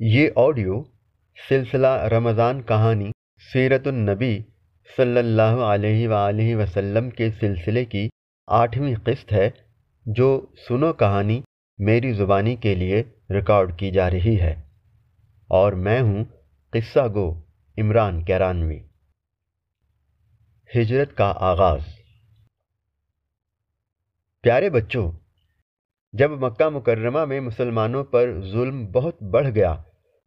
یہ آڈیو سلسلہ رمضان کہانی سیرت النبی صلی اللہ علیہ وآلہ وسلم کے سلسلے کی 8ویں قسط ہے جو سنو کہانی میری زبانی کے لیے ریکارڈ کی جا رہی ہے، اور میں ہوں قصہ گو عمران کیرانوی۔ ہجرت کا آغاز۔ پیارے بچوں، جب مکہ مکرمہ میں مسلمانوں پر ظلم بہت بڑھ گیا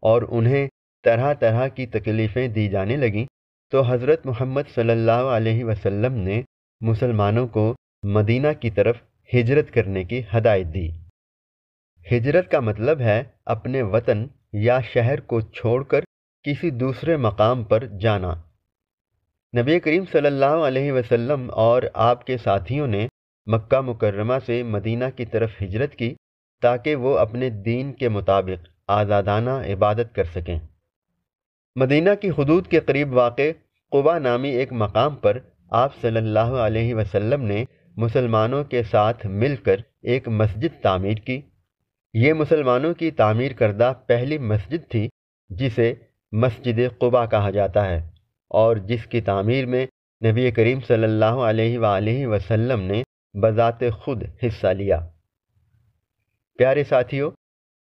اور انہیں طرح طرح کی تکلیفیں دی جانے لگیں تو حضرت محمد صلی اللہ علیہ وسلم نے مسلمانوں کو مدینہ کی طرف ہجرت کرنے کی ہدایت دی۔ ہجرت کا مطلب ہے اپنے وطن یا شہر کو چھوڑ کر کسی دوسرے مقام پر جانا۔ نبی کریم صلی اللہ علیہ وسلم اور آپ کے ساتھیوں نے مکہ مکرمہ سے مدینہ کی طرف ہجرت کی تاکہ وہ اپنے دین کے مطابق آزادانہ عبادت کر سکیں۔ مدینہ کی حدود کے قریب واقع قباء نامی ایک مقام پر آپ صلی اللہ علیہ وسلم نے مسلمانوں کے ساتھ مل کر ایک مسجد تعمیر کی۔ یہ مسلمانوں کی تعمیر کردہ پہلی مسجد تھی جسے مسجد قباء کہا جاتا ہے، اور جس کی تعمیر میں نبی کریم صلی اللہ علیہ وآلہ وسلم نے بذات خود حصہ لیا۔ پیارے ساتھیو،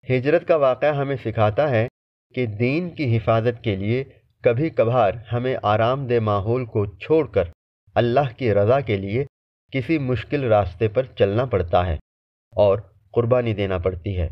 ہجرت کا واقعہ ہمیں سکھاتا ہے کہ دین کی حفاظت کے لیے کبھی کبھار ہمیں آرام دہ ماحول کو چھوڑ کر اللہ کی رضا کے لیے کسی مشکل راستے پر چلنا پڑتا ہے اور قربانی دینا پڑتی ہے۔